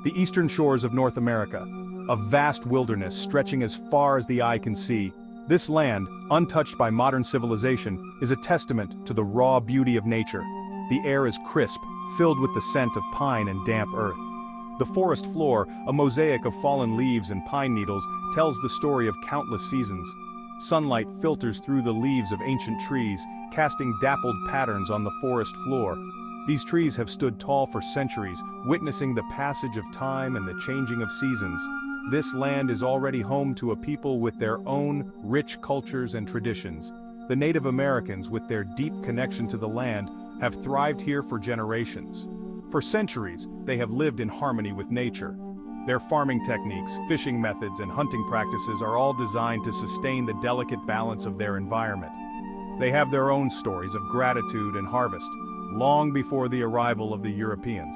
The eastern shores of North America, a vast wilderness stretching as far as the eye can see. This land, untouched by modern civilization, is a testament to the raw beauty of nature. The air is crisp, filled with the scent of pine and damp earth. The forest floor, a mosaic of fallen leaves and pine needles, tells the story of countless seasons. Sunlight filters through the leaves of ancient trees, casting dappled patterns on the forest floor. These trees have stood tall for centuries, witnessing the passage of time and the changing of seasons. This land is already home to a people with their own rich cultures and traditions. The Native Americans, with their deep connection to the land, have thrived here for generations. For centuries, they have lived in harmony with nature. Their farming techniques, fishing methods, and hunting practices are all designed to sustain the delicate balance of their environment. They have their own stories of gratitude and harvest, long before the arrival of the Europeans.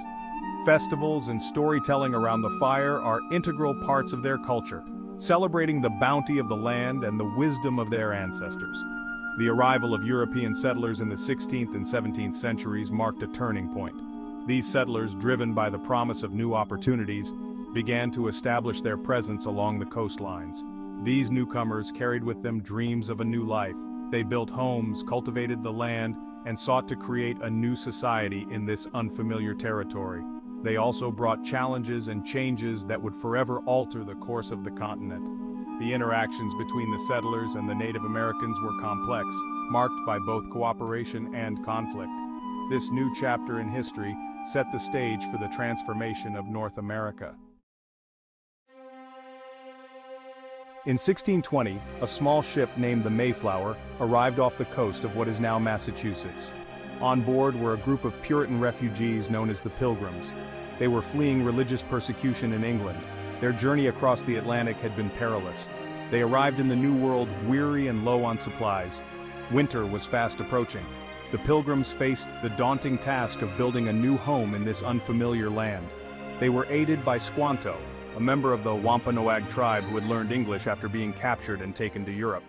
Festivals and storytelling around the fire are integral parts of their culture, celebrating the bounty of the land and the wisdom of their ancestors. The arrival of European settlers in the 16th and 17th centuries marked a turning point. These settlers, driven by the promise of new opportunities, began to establish their presence along the coastlines. These newcomers carried with them dreams of a new life. They built homes, cultivated the land, and sought to create a new society in this unfamiliar territory. They also brought challenges and changes that would forever alter the course of the continent. The interactions between the settlers and the Native Americans were complex, marked by both cooperation and conflict. This new chapter in history set the stage for the transformation of North America. In 1620, a small ship named the Mayflower arrived off the coast of what is now Massachusetts. On board were a group of Puritan refugees known as the Pilgrims. They were fleeing religious persecution in England. Their journey across the Atlantic had been perilous. They arrived in the New World weary and low on supplies. Winter was fast approaching. The Pilgrims faced the daunting task of building a new home in this unfamiliar land. They were aided by Squanto, a member of the Wampanoag tribe who had learned English after being captured and taken to Europe.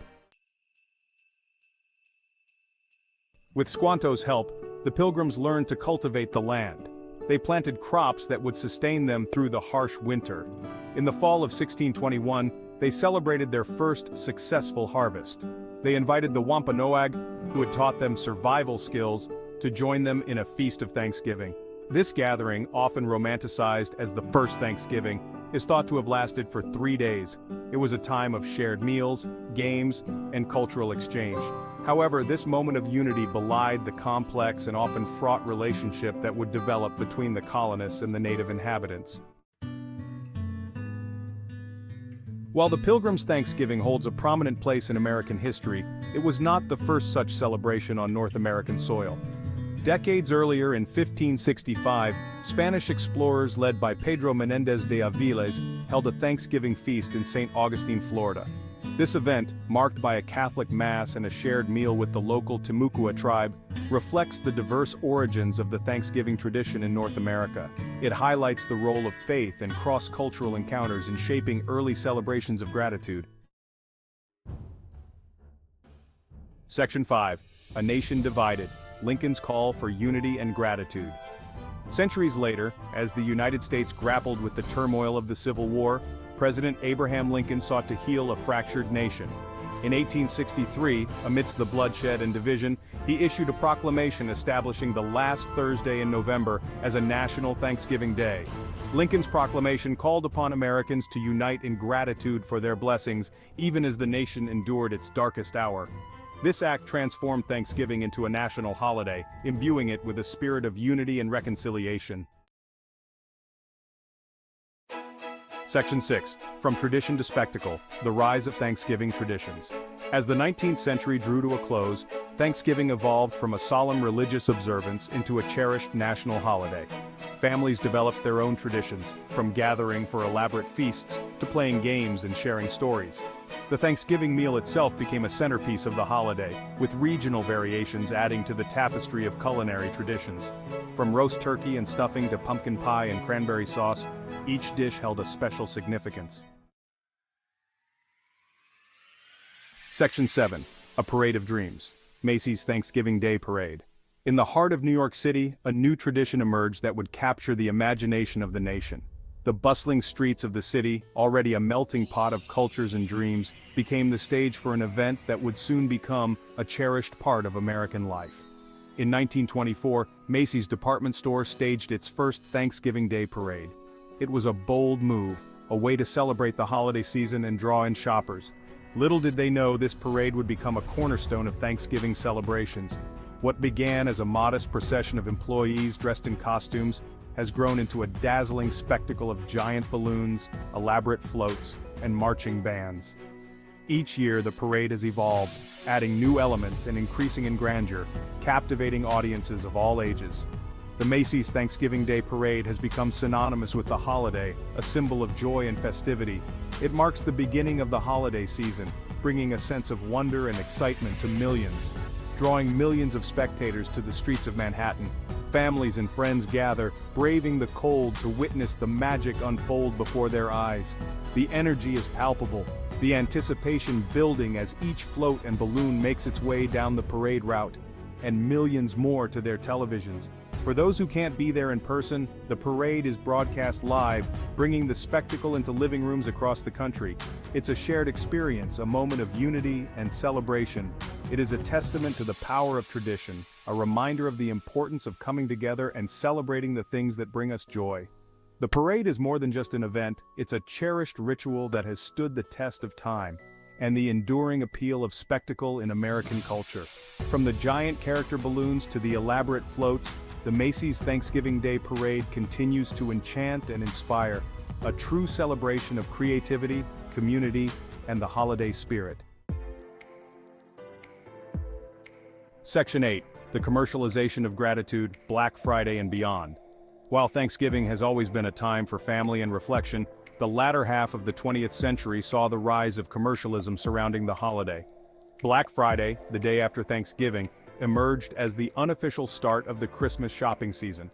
With Squanto's help, the Pilgrims learned to cultivate the land. They planted crops that would sustain them through the harsh winter. In the fall of 1621, they celebrated their first successful harvest. They invited the Wampanoag, who had taught them survival skills, to join them in a feast of Thanksgiving. This gathering, often romanticized as the first Thanksgiving, is thought to have lasted for 3 days. It was a time of shared meals, games, and cultural exchange. However, this moment of unity belied the complex and often fraught relationship that would develop between the colonists and the native inhabitants. While the Pilgrims' Thanksgiving holds a prominent place in American history, it was not the first such celebration on North American soil. Decades earlier, in 1565, Spanish explorers led by Pedro Menendez de Aviles held a Thanksgiving feast in St. Augustine, Florida. This event, marked by a Catholic Mass and a shared meal with the local Timucua tribe, reflects the diverse origins of the Thanksgiving tradition in North America. It highlights the role of faith and cross-cultural encounters in shaping early celebrations of gratitude. Section 5. A Nation Divided. Lincoln's Call for Unity and Gratitude. Centuries later, as the United States grappled with the turmoil of the Civil War, President Abraham Lincoln sought to heal a fractured nation. In 1863, amidst the bloodshed and division, he issued a proclamation establishing the last Thursday in November as a national Thanksgiving Day. Lincoln's proclamation called upon Americans to unite in gratitude for their blessings, even as the nation endured its darkest hour. This act transformed Thanksgiving into a national holiday, imbuing it with a spirit of unity and reconciliation. Section 6. From Tradition to Spectacle, the Rise of Thanksgiving Traditions. As the 19th century drew to a close, Thanksgiving evolved from a solemn religious observance into a cherished national holiday. Families developed their own traditions, from gathering for elaborate feasts to playing games and sharing stories. The Thanksgiving meal itself became a centerpiece of the holiday, with regional variations adding to the tapestry of culinary traditions. From roast turkey and stuffing to pumpkin pie and cranberry sauce, each dish held a special significance. Section 7. A Parade of Dreams. Macy's Thanksgiving Day Parade. In the heart of New York City, a new tradition emerged that would capture the imagination of the nation. The bustling streets of the city, already a melting pot of cultures and dreams, became the stage for an event that would soon become a cherished part of American life. In 1924, Macy's department store staged its first Thanksgiving Day parade. It was a bold move, a way to celebrate the holiday season and draw in shoppers. Little did they know this parade would become a cornerstone of Thanksgiving celebrations. What began as a modest procession of employees dressed in costumes has grown into a dazzling spectacle of giant balloons, elaborate floats, and marching bands. Each year the parade has evolved, adding new elements and increasing in grandeur, captivating audiences of all ages. The Macy's Thanksgiving Day Parade has become synonymous with the holiday, a symbol of joy and festivity. It marks the beginning of the holiday season, bringing a sense of wonder and excitement to millions. Drawing millions of spectators to the streets of Manhattan, families and friends gather, braving the cold to witness the magic unfold before their eyes. The energy is palpable, the anticipation building as each float and balloon makes its way down the parade route, and millions more to their televisions. For those who can't be there in person, the parade is broadcast live, bringing the spectacle into living rooms across the country. It's a shared experience, a moment of unity and celebration. It is a testament to the power of tradition, a reminder of the importance of coming together and celebrating the things that bring us joy. The parade is more than just an event, it's a cherished ritual that has stood the test of time, and the enduring appeal of spectacle in American culture. From the giant character balloons to the elaborate floats, the Macy's Thanksgiving Day Parade continues to enchant and inspire, a true celebration of creativity, community, and the holiday spirit. Section 8. The commercialization of gratitude, Black Friday and beyond. While Thanksgiving has always been a time for family and reflection, the latter half of the 20th century saw the rise of commercialism surrounding the holiday. Black Friday, the day after Thanksgiving, emerged as the unofficial start of the Christmas shopping season.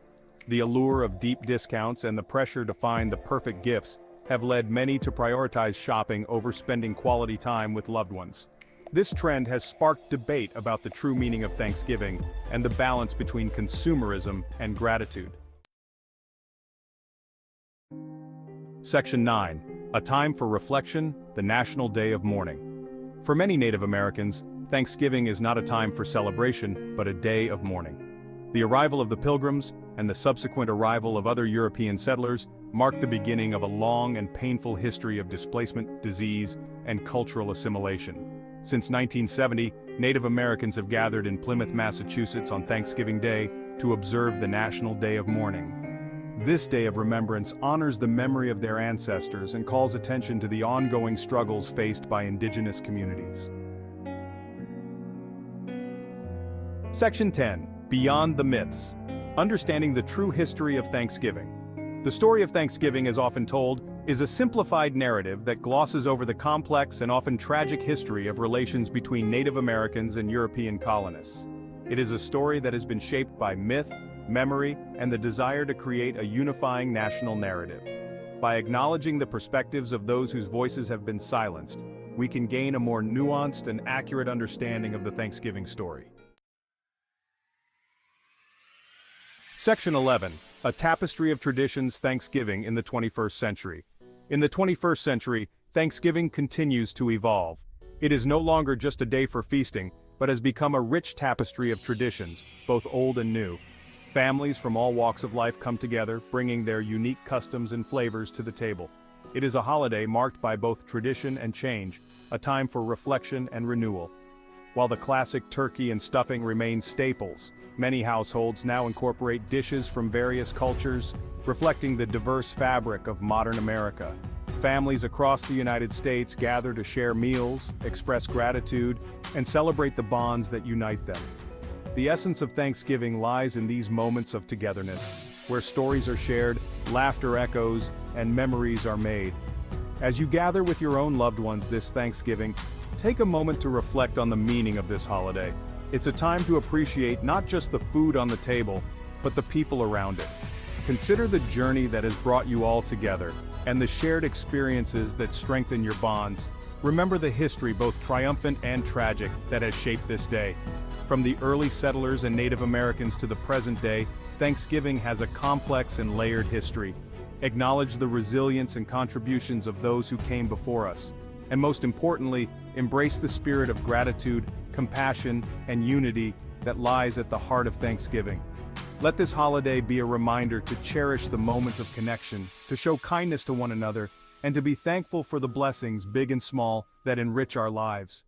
The allure of deep discounts and the pressure to find the perfect gifts have led many to prioritize shopping over spending quality time with loved ones. This trend has sparked debate about the true meaning of Thanksgiving and the balance between consumerism and gratitude. Section 9. A time for reflection, the National Day of Mourning. For many Native Americans, Thanksgiving is not a time for celebration, but a day of mourning. The arrival of the Pilgrims, and the subsequent arrival of other European settlers, marked the beginning of a long and painful history of displacement, disease, and cultural assimilation. Since 1970, Native Americans have gathered in Plymouth, Massachusetts on Thanksgiving Day to observe the National Day of Mourning. This day of remembrance honors the memory of their ancestors and calls attention to the ongoing struggles faced by indigenous communities. Section 10. Beyond the Myths. Understanding the true history of Thanksgiving. The story of Thanksgiving, as often told, is a simplified narrative that glosses over the complex and often tragic history of relations between Native Americans and European colonists. It is a story that has been shaped by myth, memory, and the desire to create a unifying national narrative. By acknowledging the perspectives of those whose voices have been silenced, we can gain a more nuanced and accurate understanding of the Thanksgiving story. Section 11. A Tapestry of Traditions. Thanksgiving in the 21st Century. In the 21st century, Thanksgiving continues to evolve. It is no longer just a day for feasting, but has become a rich tapestry of traditions, both old and new. Families from all walks of life come together, bringing their unique customs and flavors to the table. It is a holiday marked by both tradition and change, a time for reflection and renewal. While the classic turkey and stuffing remain staples, many households now incorporate dishes from various cultures, reflecting the diverse fabric of modern America. Families across the United States gather to share meals, express gratitude, and celebrate the bonds that unite them. The essence of Thanksgiving lies in these moments of togetherness, where stories are shared, laughter echoes, and memories are made. As you gather with your own loved ones this Thanksgiving, take a moment to reflect on the meaning of this holiday. It's a time to appreciate not just the food on the table, but the people around it. Consider the journey that has brought you all together, and the shared experiences that strengthen your bonds. Remember the history, both triumphant and tragic, that has shaped this day. From the early settlers and Native Americans to the present day, Thanksgiving has a complex and layered history. Acknowledge the resilience and contributions of those who came before us. And most importantly, embrace the spirit of gratitude, compassion, and unity that lies at the heart of Thanksgiving. Let this holiday be a reminder to cherish the moments of connection, to show kindness to one another, and to be thankful for the blessings, big and small, that enrich our lives.